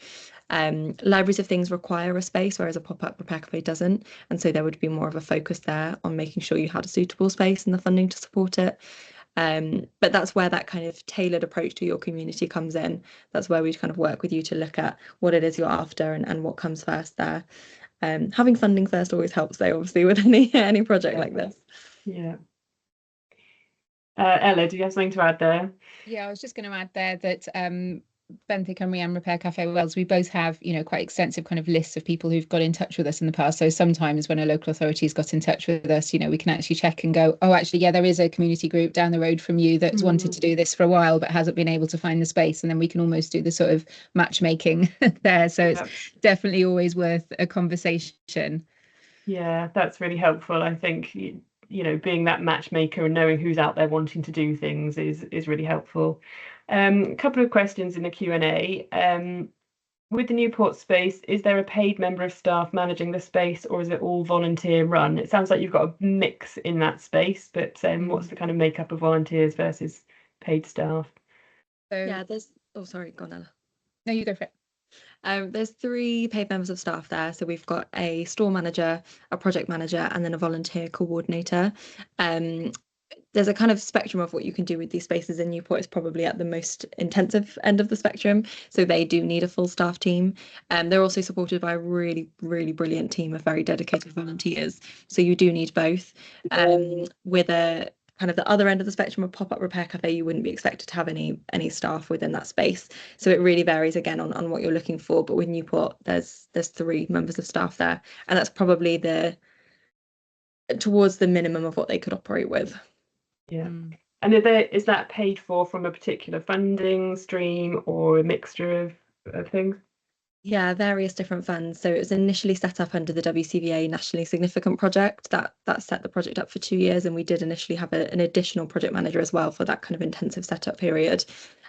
Libraries of things require a space, whereas a pop-up repair cafe doesn't. And so there would be more of a focus there on making sure you had a suitable space and the funding to support it. But that's where that kind of tailored approach to your community comes in. That's where we kind of work with you to look at what it is you're after and what comes first there. Having funding first always helps, though, obviously, with any project like this. Yeah. Ella, do you have something to add there? Yeah, I was just going to add there that Benthyg Cymru and Repair Cafe Wales, we both have, quite extensive kind of lists of people who've got in touch with us in the past. So sometimes when a local authority's got in touch with us, we can actually check and go, oh, actually, yeah, there is a community group down the road from you that's wanted to do this for a while, but hasn't been able to find the space. And then we can almost do the sort of matchmaking there. So it's definitely always worth a conversation. Yeah, that's really helpful. I think, being that matchmaker and knowing who's out there wanting to do things is really helpful. A couple of questions in the Q&A. With the Newport space, is there a paid member of staff managing the space, or is it all volunteer run? It sounds like you've got a mix in that space, but what's the kind of makeup of volunteers versus paid staff? So, yeah, sorry, go on, Ella. No, you go for it. There's 3 paid members of staff there. So we've got a store manager, a project manager, and then a volunteer coordinator. There's a kind of spectrum of what you can do with these spaces in Newport. Is probably at the most intensive end of the spectrum. So they do need a full staff team. They're also supported by a really, really brilliant team of very dedicated volunteers. So you do need both. With a kind of the other end of the spectrum of pop-up repair cafe, you wouldn't be expected to have any staff within that space. So it really varies again on what you're looking for. But with Newport, there's 3 members of staff there, and that's probably towards the minimum of what they could operate with. Yeah. And is that paid for from a particular funding stream or a mixture of things? Yeah, various different funds. So it was initially set up under the WCVA Nationally Significant Project. That set the project up for 2 years, and we did initially have an additional project manager as well for that kind of intensive setup period.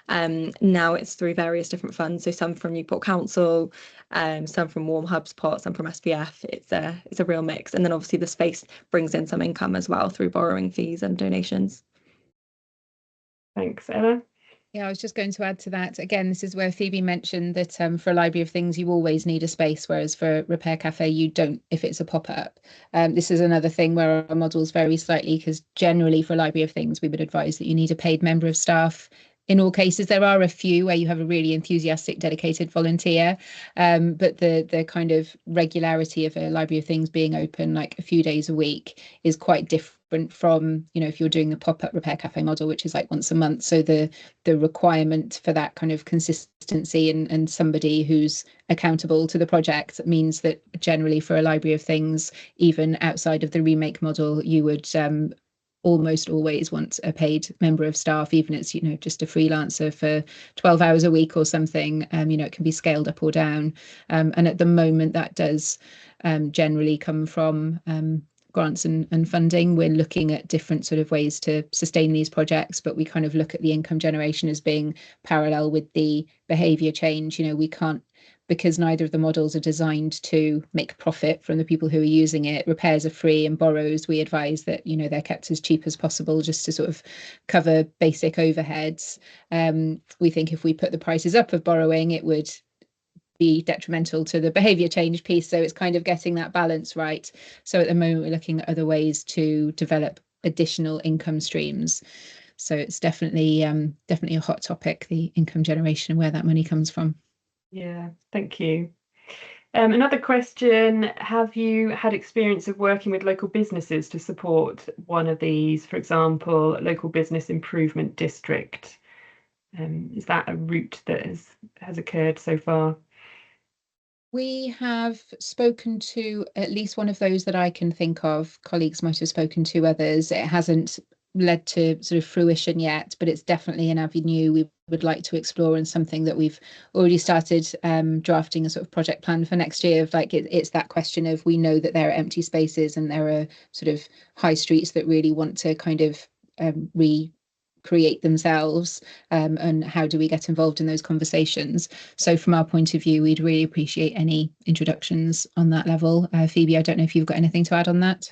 Now it's through various different funds. So some from Newport Council, some from Warm Hubs pot, some from SPF. It's a real mix. And then obviously the space brings in some income as well through borrowing fees and donations. Thanks, Ella. Yeah, I was just going to add to that. Again, this is where Phoebe mentioned that for a library of things, you always need a space, whereas for Repair Cafe, you don't if it's a pop-up. This is another thing where our models vary slightly, because generally for a library of things, we would advise that you need a paid member of staff. In all cases, there are a few where you have a really enthusiastic, dedicated volunteer, but the kind of regularity of a library of things being open like a few days a week is quite different from, if you're doing the pop-up repair cafe model, which is like once a month. So the requirement for that kind of consistency and somebody who's accountable to the project means that generally for a library of things, even outside of the remake model, you would almost always want a paid member of staff, even if it's just a freelancer for 12 hours a week or something. It can be scaled up or down, and at the moment that does generally come from grants and funding. We're looking at different sort of ways to sustain these projects, but we kind of look at the income generation as being parallel with the behaviour change. We can't, because neither of the models are designed to make profit from the people who are using it. Repairs are free, and borrows, we advise that they're kept as cheap as possible, just to sort of cover basic overheads. We think if we put the prices up of borrowing, it would be detrimental to the behaviour change piece. So it's kind of getting that balance right. So at the moment, we're looking at other ways to develop additional income streams. So it's definitely a hot topic, the income generation and where that money comes from. Yeah, thank you. Another question, have you had experience of working with local businesses to support one of these, for example, local business improvement district? Is that a route that has occurred so far? We have spoken to at least one of those that I can think of. Colleagues might have spoken to others. It hasn't led to sort of fruition yet, but it's definitely an avenue we would like to explore, and something that we've already started drafting a sort of project plan for next year. Of like it's that question of, we know that there are empty spaces and there are sort of high streets that really want to kind of recreate themselves, and how do we get involved in those conversations? So from our point of view, we'd really appreciate any introductions on that level. Phoebe, I don't know if you've got anything to add on that.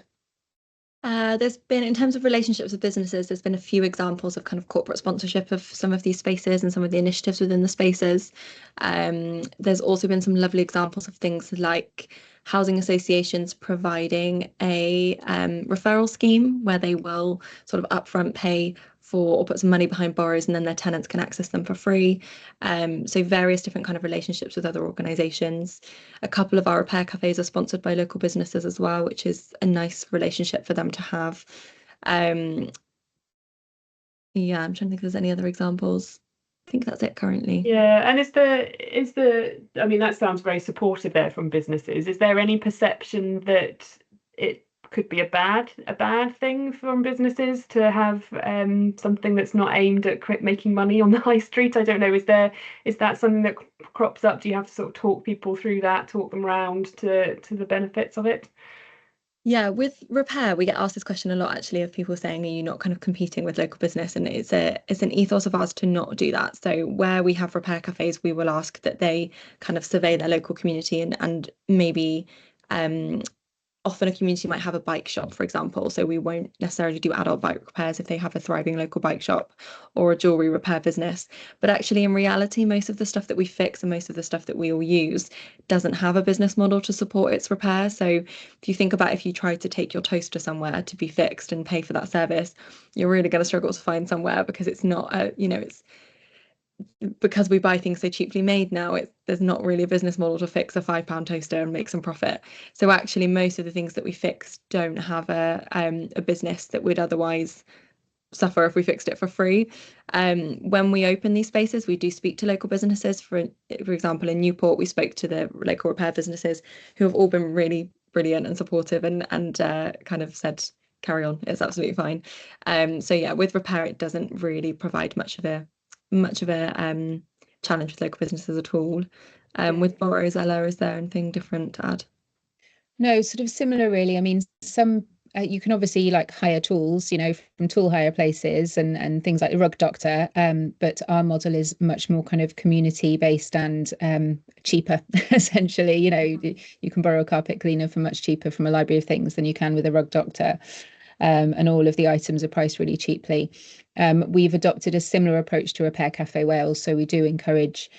There's been, in terms of relationships with businesses, there's been a few examples of kind of corporate sponsorship of some of these spaces and some of the initiatives within the spaces. There's also been some lovely examples of things like housing associations providing a referral scheme where they will sort of upfront pay for or put some money behind borrowers, and then their tenants can access them for free. So various different kind of relationships with other organisations. A couple of our repair cafes are sponsored by local businesses as well, which is a nice relationship for them to have. Yeah, I'm trying to think if there's any other examples. I think that's it currently. Yeah, and I mean, that sounds very supportive there from businesses. Is there any perception that it could be a bad thing from businesses to have something that's not aimed at making money on the high street? I don't know. Is that something that crops up? Do you have to sort of talk people through that, talk them round to the benefits of it? Yeah, with repair, we get asked this question a lot actually, of people saying, are you not kind of competing with local business? And it's an ethos of ours to not do that. So where we have repair cafes, we will ask that they kind of survey their local community, and maybe often a community might have a bike shop, for example. So we won't necessarily do adult bike repairs if they have a thriving local bike shop or a jewelry repair business. But actually, in reality, most of the stuff that we fix and most of the stuff that we all use doesn't have a business model to support its repair. So if you think about, if you tried to take your toaster somewhere to be fixed and pay for that service, you're really going to struggle to find somewhere, because it's not it's because we buy things so cheaply made now, there's not really a business model to fix a £5 toaster and make some profit. So actually, most of the things that we fix don't have a business that would otherwise suffer if we fixed it for free. When we open these spaces, we do speak to local businesses. For example, in Newport, we spoke to the local repair businesses, who have all been really brilliant and supportive, and kind of said, carry on, it's absolutely fine. So yeah, with repair, it doesn't really provide much of a challenge with local businesses at all. With borrowers, Ella, is there anything different to add? No, sort of similar, really. I mean, some you can obviously like hire tools, from tool hire places and things like the Rug Doctor. But our model is much more kind of community based and cheaper. Essentially, you can borrow a carpet cleaner for much cheaper from a library of things than you can with a Rug Doctor. And all of the items are priced really cheaply. We've adopted a similar approach to Repair Cafe Wales. So we do encourage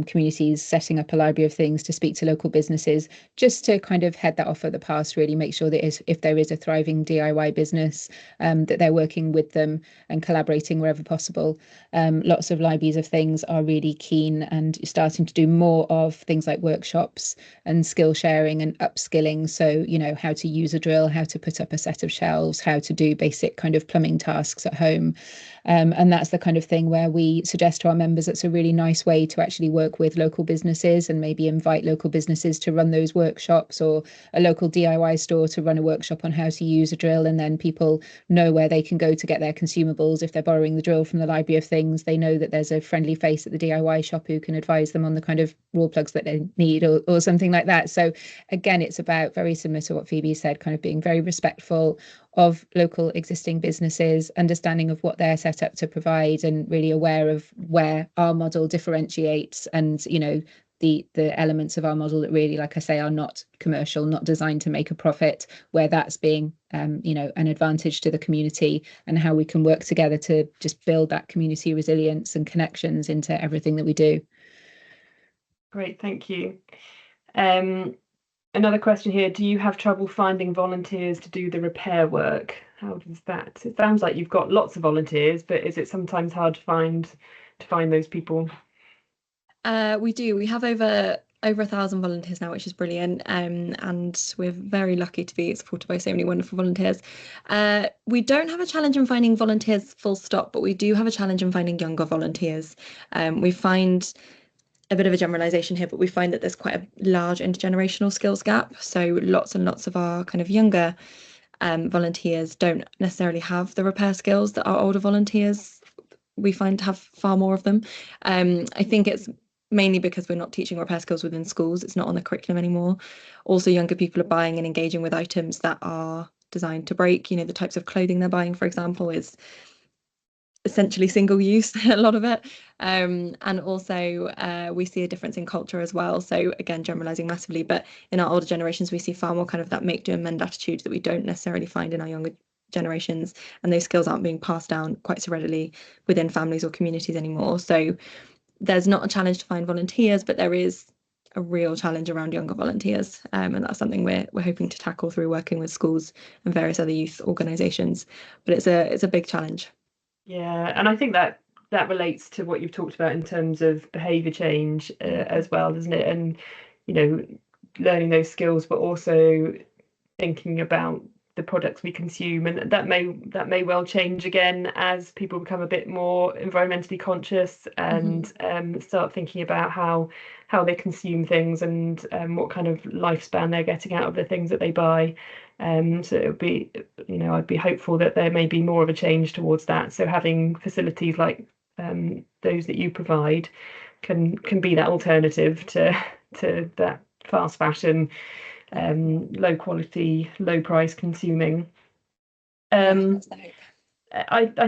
communities setting up a library of things to speak to local businesses, just to kind of head that off at the pass, really make sure that if there is a thriving DIY business, that they're working with them and collaborating wherever possible. Lots of libraries of things are really keen and starting to do more of things like workshops and skill sharing and upskilling. So, how to use a drill, how to put up a set of shelves, how to do basic kind of plumbing tasks at home. And that's the kind of thing where we suggest to our members it's a really nice way to actually work with local businesses, and maybe invite local businesses to run those workshops, or a local DIY store to run a workshop on how to use a drill. And then people know where they can go to get their consumables. If they're borrowing the drill from the library of things, they know that there's a friendly face at the DIY shop who can advise them on the kind of raw plugs that they need, or something like that. So again, it's about, very similar to what Phoebe said, kind of being very respectful of local existing businesses, understanding of what they're set up to provide, and really aware of where our model differentiates, and the elements of our model that really, like I say, are not commercial, not designed to make a profit, where that's being an advantage to the community, and how we can work together to just build that community resilience and connections into everything that we do. Great, thank you. Another question here, do you have trouble finding volunteers to do the repair work? How does that? It sounds like you've got lots of volunteers, but is it sometimes hard to find those people? We do. We have over over 1,000 volunteers now, which is brilliant. And we're very lucky to be supported by so many wonderful volunteers. We don't have a challenge in finding volunteers full stop, but we do have a challenge in finding younger volunteers. We find a bit of a generalization here, but we find that there's quite a large intergenerational skills gap. So lots and lots of our kind of younger volunteers don't necessarily have the repair skills that our older volunteers we find to have far more of them. I think it's mainly because we're not teaching repair skills within schools. It's not on the curriculum anymore. Also, younger people are buying and engaging with items that are designed to break. You know, the types of clothing they're buying, for example, is essentially single use, a lot of it. And also we see a difference in culture as well. So again, generalizing massively, but in our older generations, we see far more kind of that make, do and mend attitude that we don't necessarily find in our younger generations. And those skills aren't being passed down quite so readily within families or communities anymore. So there's not a challenge to find volunteers, but there is a real challenge around younger volunteers. And that's something we're hoping to tackle through working with schools and various other youth organisations. But it's a big challenge. Yeah, and I think that relates to what you've talked about in terms of behaviour change as well, doesn't it? And you know, learning those skills, but also thinking about the products we consume, and that may well change again as people become a bit more environmentally conscious and start thinking about how they consume things and what kind of lifespan they're getting out of the things that they buy. So it would be, you know, I'd be hopeful that there may be more of a change towards that. So having facilities like those that you provide can be that alternative to that fast fashion, low quality, low price consuming. I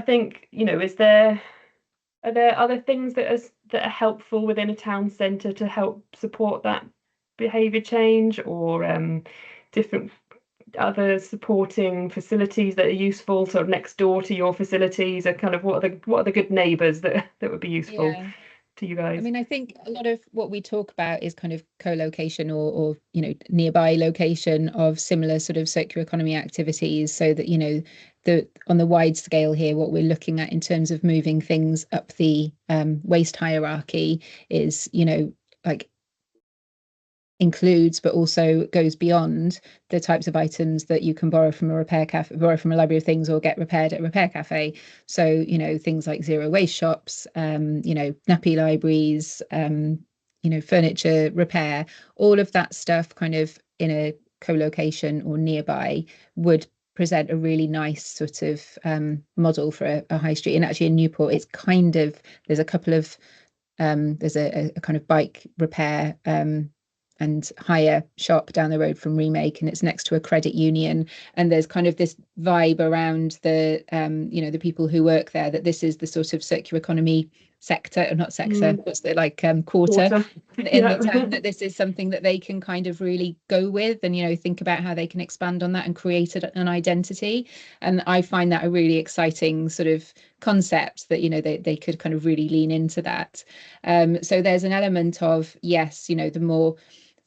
think, you know, are there other things that are helpful within a town centre to help support that behaviour change, or different other supporting facilities that are useful sort of next door to your facilities, or kind of what are the good neighbours that would be useful to you guys? I mean, I think a lot of what we talk about is kind of co-location or you know, nearby location of similar sort of circular economy activities, so that, you know, on the wide scale here, what we're looking at in terms of moving things up the waste hierarchy is, you know, like includes but also goes beyond the types of items that you can borrow from a repair cafe, borrow from a library of things, or get repaired at a repair cafe. So, you know, things like zero waste shops, you know, nappy libraries, you know, furniture repair, all of that stuff kind of in a co-location or nearby would present a really nice sort of model for a high street. And actually in Newport, it's kind of, there's a couple of there's a kind of bike repair and hire shop down the road from Remake, and it's next to a credit union, and there's kind of this vibe around the you know, the people who work there, that this is the sort of circular economy sector, or not sector, what's the like quarter in the town, that this is something that they can kind of really go with, and, you know, think about how they can expand on that and create an identity. And I find that a really exciting sort of concept, that, you know, they could kind of really lean into that. So there's an element of, yes, you know, the more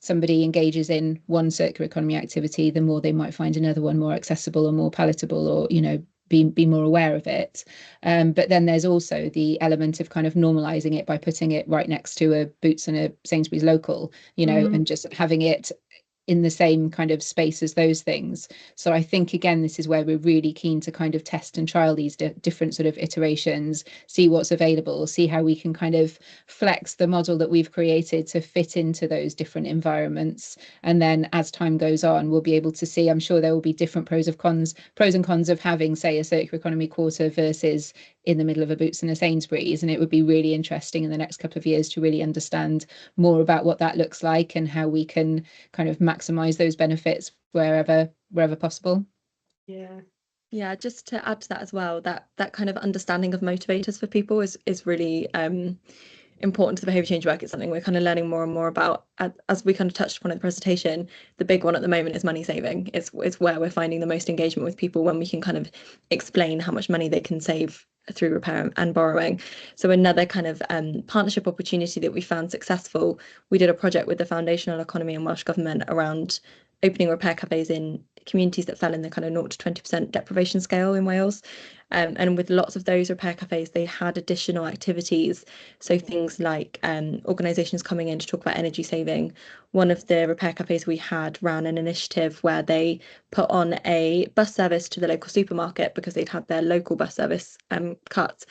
somebody engages in one circular economy activity, the more they might find another one more accessible or more palatable, or, you know, be more aware of it. But then there's also the element of kind of normalizing it by putting it right next to a Boots and a Sainsbury's local, you know, and just having it in the same kind of space as those things. So I think, again, this is where we're really keen to kind of test and trial these different sort of iterations, see what's available, see how we can kind of flex the model that we've created to fit into those different environments. And then as time goes on, we'll be able to see, I'm sure there will be different pros and cons of having, say, a circular economy quarter versus in the middle of a Boots and a Sainsbury's. And it would be really interesting in the next couple of years to really understand more about what that looks like and how we can kind of maximize those benefits wherever possible. Yeah, just to add to that as well, that kind of understanding of motivators for people is really important to the behaviour change work. It's something we're kind of learning more and more about. As we kind of touched upon in the presentation, the big one at the moment is money saving. It's where we're finding the most engagement with people, when we can kind of explain how much money they can save through repair and borrowing. So another kind of partnership opportunity that we found successful, we did a project with the Foundational Economy and Welsh Government around opening repair cafes in communities that fell in the kind of 0 to 20% deprivation scale in Wales. And with lots of those repair cafes, they had additional activities. So things like organisations coming in to talk about energy saving. One of the repair cafes we had ran an initiative where they put on a bus service to the local supermarket because they'd had their local bus service cut,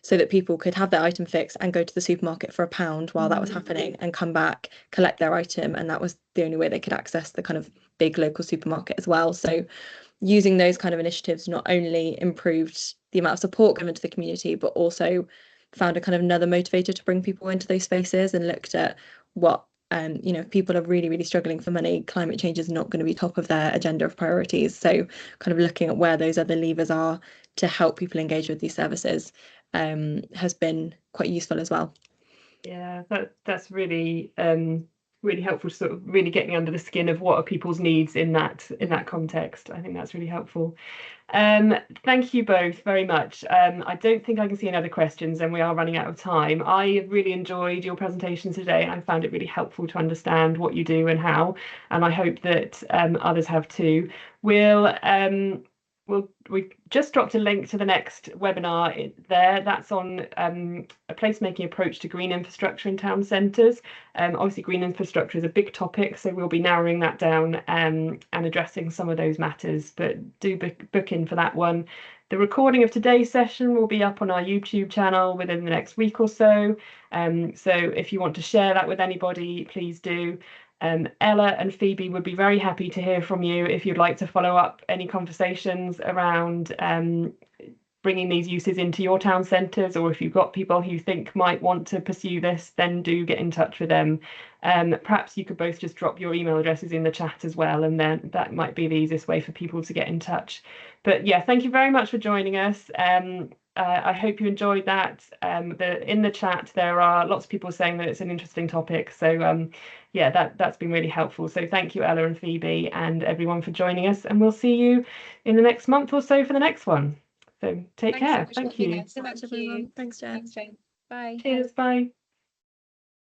so that people could have their item fixed and go to the supermarket for £1 while that was happening and come back, collect their item. And that was the only way they could access the kind of big local supermarket as well. So using those kind of initiatives not only improved the amount of support given to the community, but also found a kind of another motivator to bring people into those spaces, and looked at what, you know, if people are really, really struggling for money, climate change is not going to be top of their agenda of priorities. So kind of looking at where those other levers are to help people engage with these services has been quite useful as well. Yeah, that's really really helpful, sort of really getting under the skin of what are people's needs in that context. I think that's really helpful. Thank you both very much. I don't think I can see any other questions, and we are running out of time. I really enjoyed your presentation today. I found it really helpful to understand what you do and how, and I hope that others have too. We've just dropped a link to the next webinar there. That's on a placemaking approach to green infrastructure in town centres. Obviously, green infrastructure is a big topic, so we'll be narrowing that down and addressing some of those matters. But do book in for that one. The recording of today's session will be up on our YouTube channel within the next week or so. So if you want to share that with anybody, please do. Ella and Phoebe would be very happy to hear from you if you'd like to follow up any conversations around bringing these uses into your town centres, or if you've got people who you think might want to pursue this, then do get in touch with them. Perhaps you could both just drop your email addresses in the chat as well, and then that might be the easiest way for people to get in touch. But yeah, thank you very much for joining us. I hope you enjoyed that. In the chat, there are lots of people saying that it's an interesting topic. So yeah, that's been really helpful. So thank you, Ella and Phoebe, and everyone for joining us. And we'll see you in the next month or so for the next one. So take care. Thank you. Thanks so much, everyone. Thanks, Jen. Thanks, Jane. Bye. Cheers. Bye.